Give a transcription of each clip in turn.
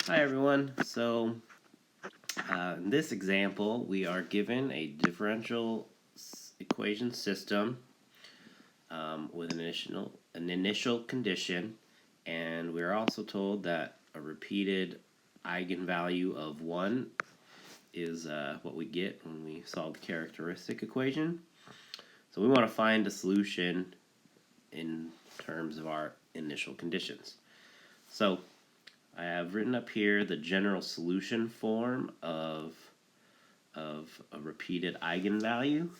Hi everyone. So in this example we are given a differential equation system with an initial condition, and we're also told that a repeated eigenvalue of 1 is what we get when we solve the characteristic equation. So we want to find a solution in terms of our initial conditions. So I have written up here the general solution form of a repeated eigenvalue.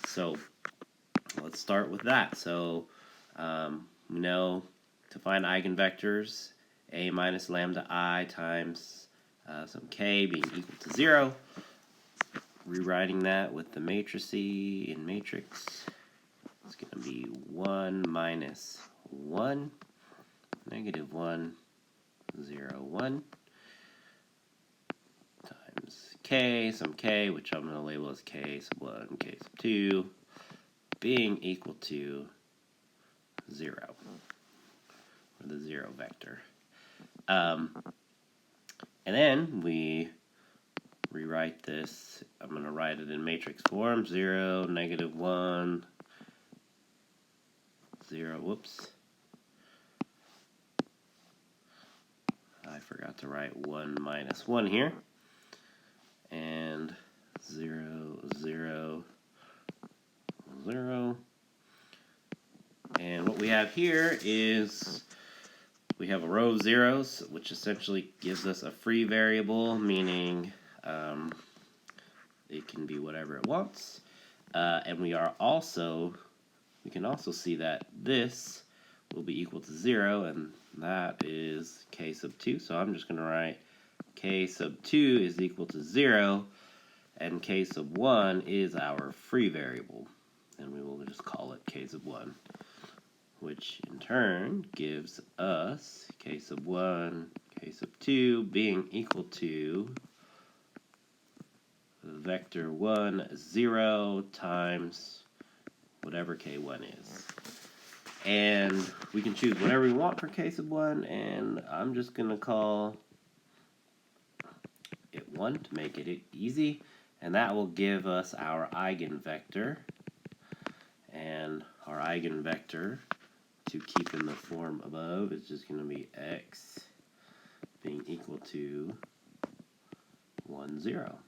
So let's start with that. So we know to find eigenvectors, a minus lambda I times some k being equal to 0. Rewriting that with the matrices in matrix, it's going to be 1 minus 1, negative 1, 0, 1, times k, some k, which I'm going to label as k sub 1, k sub 2, being equal to 0, or the 0 vector. And then we rewrite this. I'm going to write it in matrix form. 0, negative 1, 0, whoops. I forgot to write 1 minus 1 here. And 0, 0, 0. And what we have here is we have a row of zeros, which essentially gives us a free variable, meaning it can be whatever it wants. And we can also see that this will be equal to 0, and that is k sub 2. So I'm just going to write k sub 2 is equal to 0, and k sub 1 is our free variable. And we will just call it k sub 1, which in turn gives us k sub 1, k sub 2 being equal to vector 1, 0 times whatever k1 is. And we can choose whatever we want for k sub 1, and I'm just going to call it 1 to make it easy, and that will give us our eigenvector. And our eigenvector, to keep in the form above, is just going to be x being equal to 1, 0.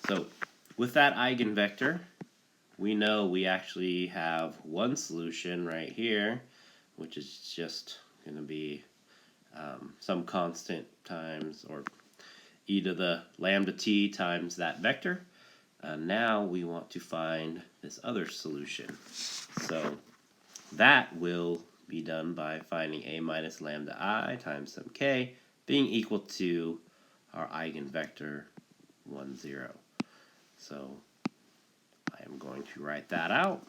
So with that eigenvector, we know we actually have one solution right here, which is just going to be some constant times, or e to the lambda t times that vector. Now we want to find this other solution. So that will be done by finding a minus lambda I times some k being equal to our eigenvector 1, 0. So I am going to write that out.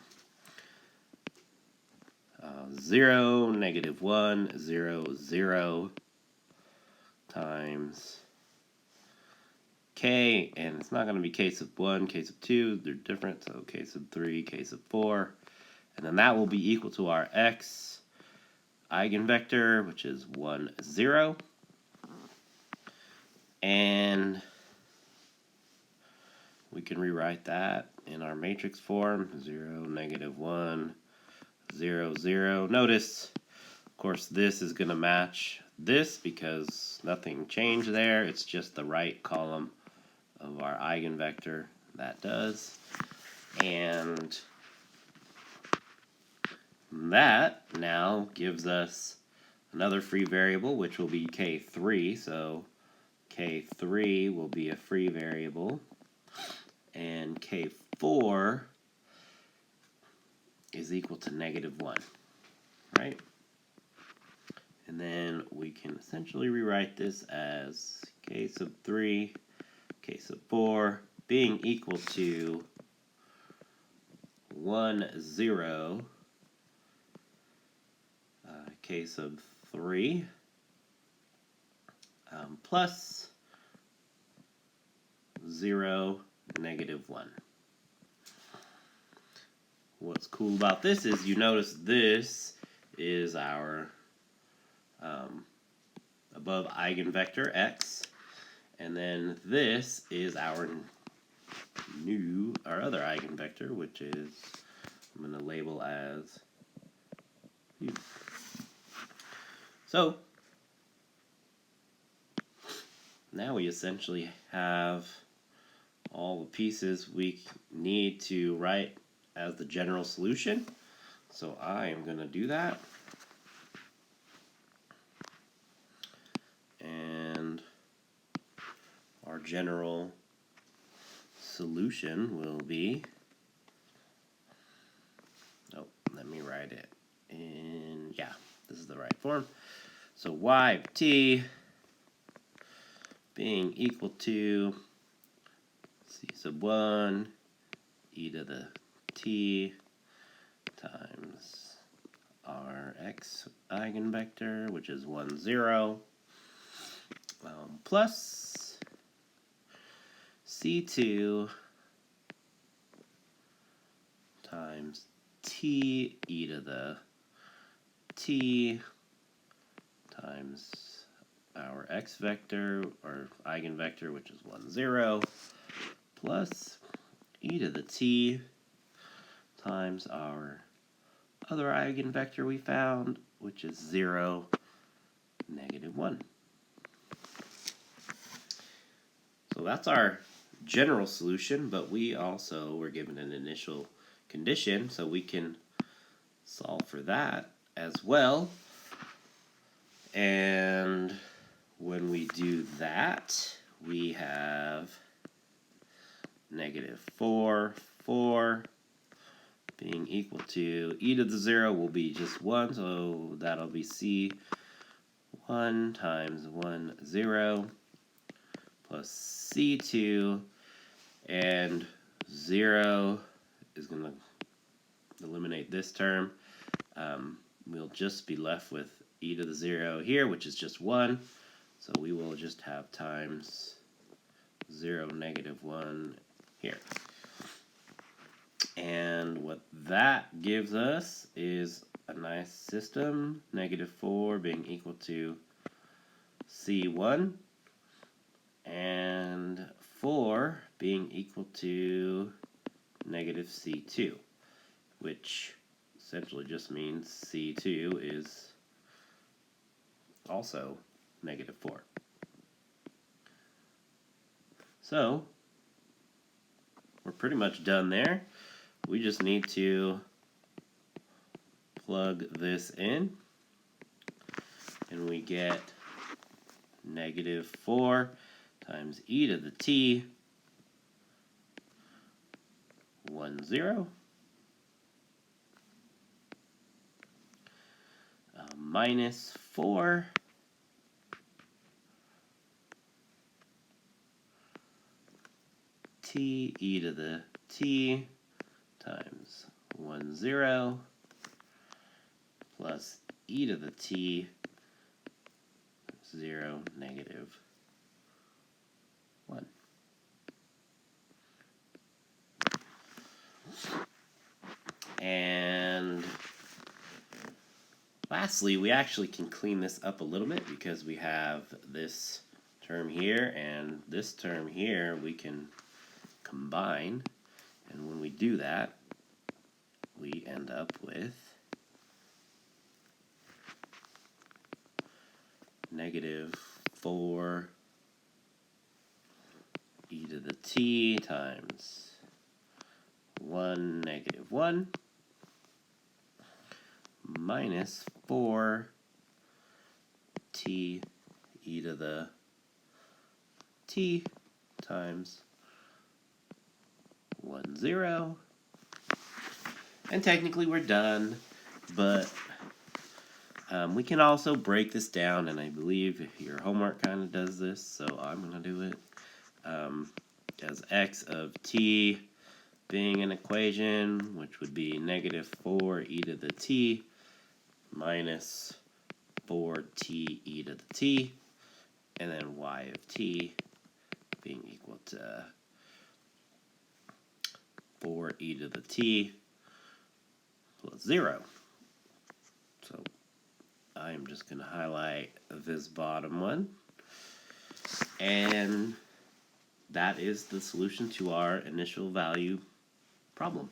0, negative 1, 0, 0 times k, and it's not going to be k sub 1, k sub 2, they're different, so k sub 3, k sub 4, and then that will be equal to our x eigenvector, which is 1, 0, and we can rewrite that in our matrix form, 0, negative 1, 0, 0. Notice, of course, this is going to match this because nothing changed there. It's just the right column of our eigenvector that does. And that now gives us another free variable, which will be k3. So k3 will be a free variable, and k4 is equal to negative 1, right? And then we can essentially rewrite this as k sub 3, k sub 4 being equal to 1, 0, k sub 3 plus 0, negative 1. What's cool about this is you notice this is our above eigenvector x, and then this is our other eigenvector, which is, I'm going to label as u. So now we essentially have all the pieces we need to write as the general solution. So I am going to do that. And our general solution will be, let me write it in, this is the right form. So y of t being equal to c sub 1 e to the t times our x eigenvector, which is 1, 0, plus c2 times t e to the t times our x vector, or eigenvector, which is 1, 0, plus e to the t times our other eigenvector we found, which is 0, -1. So that's our general solution, but we also were given an initial condition, so we can solve for that as well. And when we do that, we have -4, 4 being equal to e to the 0 will be just 1, so that'll be c1 times 1, 0, plus c2, and 0 is going to eliminate this term. We'll just be left with e to the 0 here, which is just 1, so we will just have times 0, -1 here. And what that gives us is a nice system, -4 being equal to c1, and 4 being equal to -c2, which essentially just means c2 is also -4. So we're pretty much done there. We just need to plug this in, and we get -4 times e to the t, 1, 0, minus 4 t e to the t times 1, 0, plus e to the t, 0, -1. And lastly, we actually can clean this up a little bit because we have this term here and this term here we can combine. And when we do that, we end up with -4 e to the t times 1, -1, minus 4 t e to the t times 1, 0. And technically we're done, but we can also break this down, and I believe your homework kind of does this, so I'm going to do it, as x of t being an equation, which would be -4 e to the t minus 4t e to the t, and then y of t being equal to 4 e to the t plus 0. So I'm just going to highlight this bottom one. And that is the solution to our initial value problem.